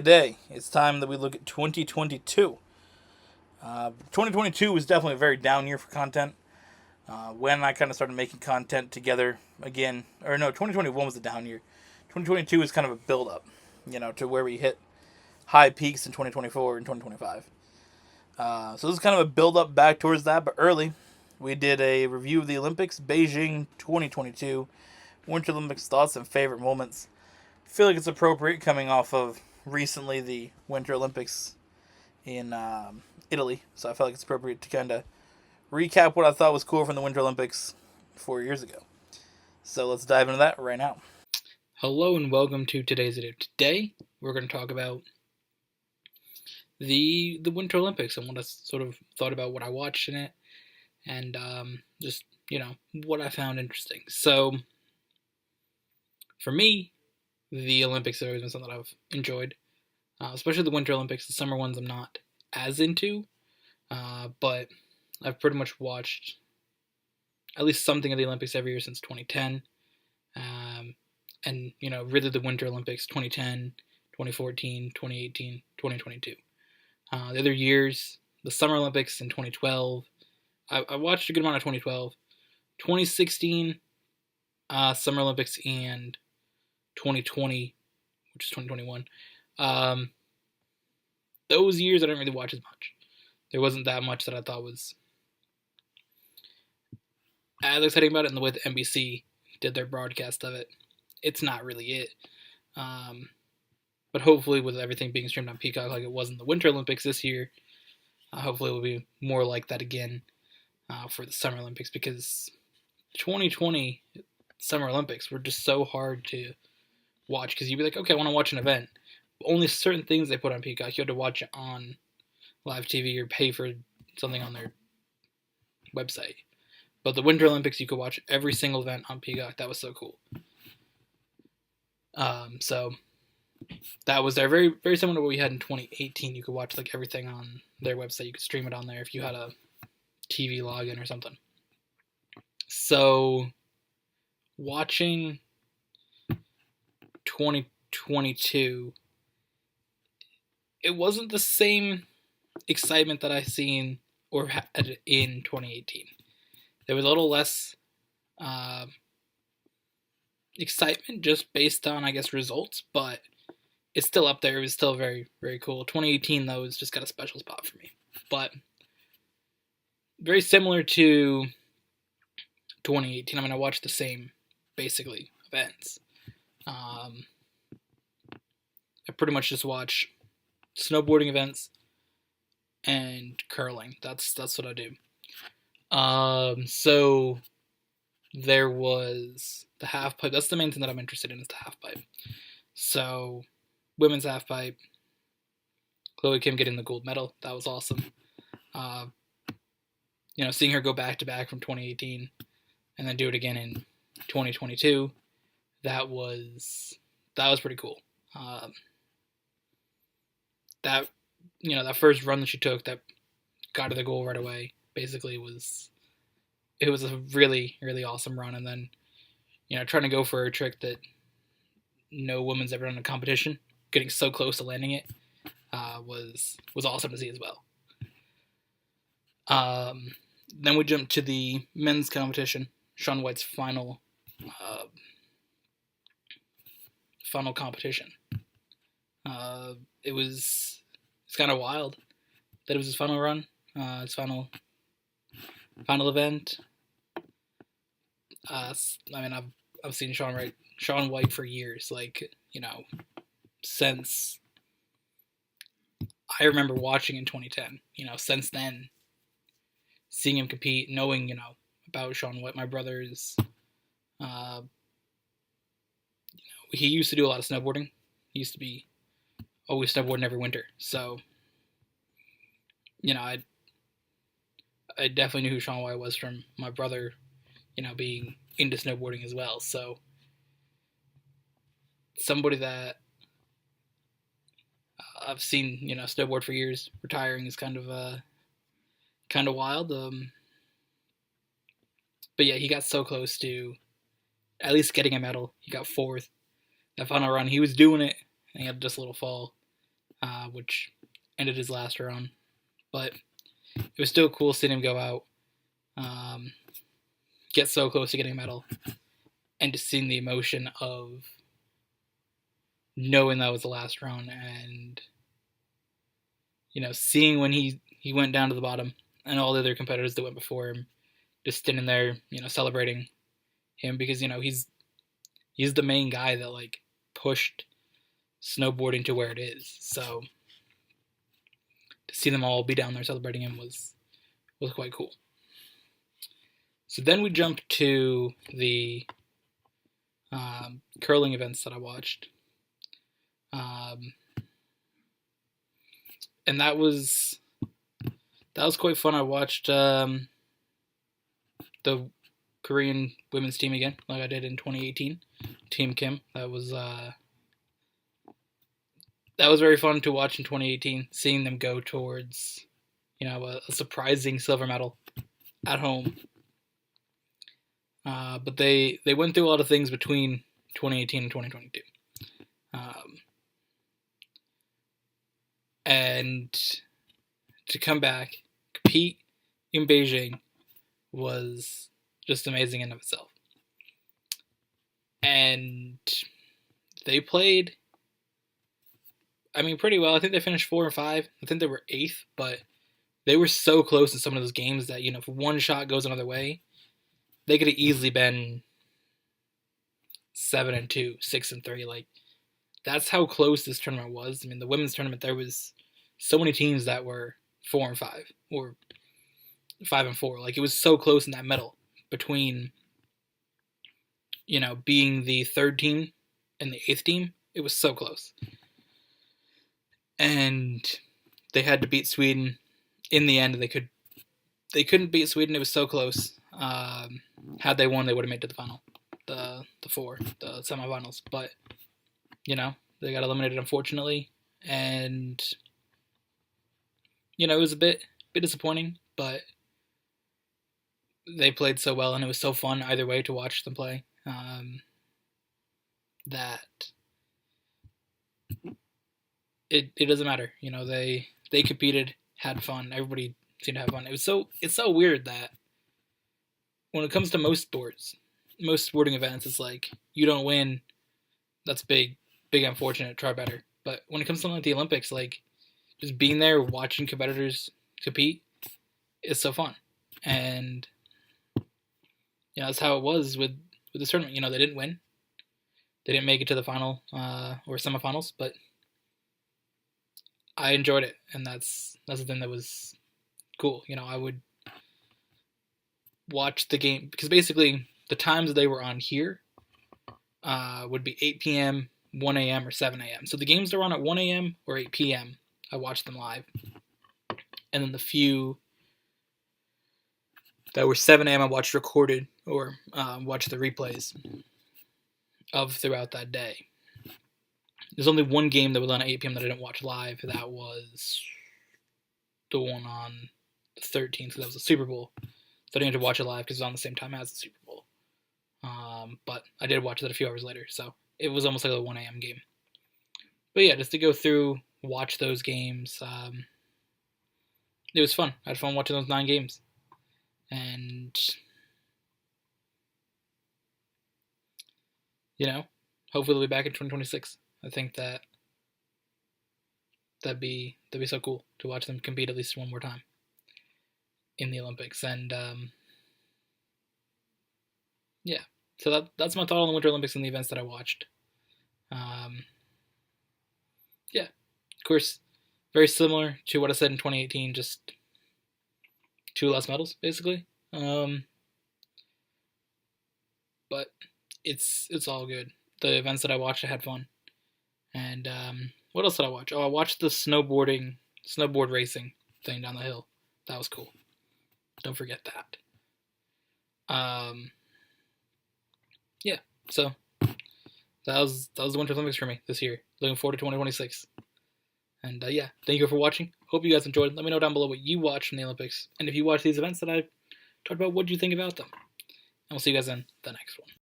Today, it's time that we look at 2022. 2022 was definitely a very down year for content. When I kind of started making content together again, or no, 2021 was a down year. 2022 was kind of a build up, to where we hit high peaks in 2024 and 2025. So this is kind of a build up back towards that, but early. We did a review of the Olympics, Beijing 2022, Winter Olympics thoughts and favorite moments. I feel like it's appropriate coming off of recently the Winter Olympics in Italy, so I felt like it's appropriate to kind of recap what I thought was cool from the Winter Olympics 4 years ago. So let's dive into that right now. Hello and welcome to today's video. Today we're going to talk about the Winter Olympics and what I sort of thought about what I watched in it, and just what I found interesting. So for me, the Olympics have always been something that I've enjoyed, especially the Winter Olympics. The summer ones I'm not as into, but I've pretty much watched at least something of the Olympics every year since 2010. And really the Winter Olympics 2010, 2014, 2018, 2022. The other years, the Summer Olympics in 2012. I watched a good amount of 2012. 2016, Summer Olympics, and 2020, which is 2021. Those years I didn't really watch as much. There wasn't that much that I thought was as exciting about it, and the way the NBC did their broadcast of it, it's not really it. But hopefully, with everything being streamed on Peacock like it was in the Winter Olympics this year, hopefully it will be more like that again for the Summer Olympics, because 2020 Summer Olympics were just so hard to watch, because you'd be like, okay, I want to watch an event. But only certain things they put on Peacock. You had to watch it on live TV or pay for something on their website. But the Winter Olympics, you could watch every single event on Peacock. That was so cool. So that was there, very very similar to what we had in 2018. You could watch like everything on their website. You could stream it on there if you had a TV login or something. So watching 2022, it wasn't the same excitement that I seen or had in 2018. There was a little less excitement just based on, I guess, results, but it's still up there. It was still very, very cool. 2018, though, has just got a special spot for me. But very similar to 2018. I mean, I watched the same, basically, events. I pretty much just watch snowboarding events and curling. That's what I do. So there was the half pipe. That's the main thing that I'm interested in, is the half pipe. So women's half pipe, Chloe Kim getting the gold medal. That was awesome. Seeing her go back to back from 2018 and then do it again in 2022, that was pretty cool. That first run that she took that got her the goal right away, basically was a really, really awesome run. And then trying to go for a trick that no woman's ever done in a competition, getting so close to landing it, was awesome to see as well. Then we jumped to the men's competition, Shaun White's final competition. It's kind of wild that it was his final run, his final event. I mean, I've seen Shaun White for years, since I remember watching in 2010. Since then, seeing him compete, knowing about Shaun White. My brother's, he used to do a lot of snowboarding. He used to be always snowboarding every winter. So, I definitely knew who Shaun White was from my brother, being into snowboarding as well. So, somebody that I've seen, snowboard for years, retiring is kind of wild. But yeah, he got so close to at least getting a medal. He got fourth. That final run, he was doing it, and he had just a little fall. which ended his last run. But it was still cool seeing him go out, get so close to getting a medal, and just seeing the emotion of knowing that was the last run, and seeing when he went down to the bottom, and all the other competitors that went before him just standing there, celebrating him, because he's the main guy that like pushed snowboarding to where it is. So to see them all be down there celebrating him was quite cool. So then we jump to the curling events that I watched. And that was quite fun. I watched the Korean women's team again, like I did in 2018, Team Kim. That was very fun to watch in 2018, seeing them go towards a surprising silver medal at home. But they went through a lot of things between 2018 and 2022. And to come back, compete in Beijing was just amazing in and of itself. And they played, pretty well. I think they finished 4 and 5. I think they were 8th, but they were so close in some of those games that, if one shot goes another way, they could have easily been 7 and 2, 6 and 3. Like, that's how close this tournament was. The women's tournament, there was so many teams that were 4 and 5 or 5 and 4. Like, it was so close in that middle between, being the 3rd team and the 8th team. It was so close. And they had to beat Sweden in the end. They couldn't beat Sweden. It was so close. Had they won, they would have made it to the final, the semifinals. But they got eliminated, unfortunately, and it was a bit disappointing. But they played so well, and it was so fun either way to watch them play. That it doesn't matter. They competed, had fun. Everybody seemed to have fun. It's so weird that when it comes to most sporting events, it's like, you don't win, that's big unfortunate, try better. But when it comes to something like the Olympics, like, just being there, watching competitors compete is so fun. And that's how it was with this tournament. They didn't win. They didn't make it to the final or semifinals, but I enjoyed it, and that's the thing that was cool. I would watch the game, because basically the times they were on here would be 8 p.m., 1 a.m., or 7 a.m. So the games that were on at 1 a.m. or 8 p.m., I watched them live. And then the few that were 7 a.m. I watched recorded or watched the replays of throughout that day. There's only one game that was on at 8 p.m. that I didn't watch live. That was the one on the 13th. So that was the Super Bowl. So I didn't have to watch it live because it was on the same time as the Super Bowl. But I did watch it a few hours later. So it was almost like a 1 a.m. game. But yeah, just to go through, watch those games. It was fun. I had fun watching those 9 games. And, hopefully they'll be back in 2026. I think that'd be so cool to watch them compete at least one more time in the Olympics. And yeah, so that's my thought on the Winter Olympics and the events that I watched. Yeah, of course, very similar to what I said in 2018, just 2 less medals, basically. But it's all good. The events that I watched, I had fun. And what else did I watch? Oh, I watched the snowboard racing thing down the hill. That was cool. Don't forget that. Yeah, so that was the Winter Olympics for me this year. Looking forward to 2026. And yeah, thank you for watching. Hope you guys enjoyed. Let me know down below what you watched from the Olympics. And if you watched these events that I talked about, what do you think about them? And we'll see you guys in the next one.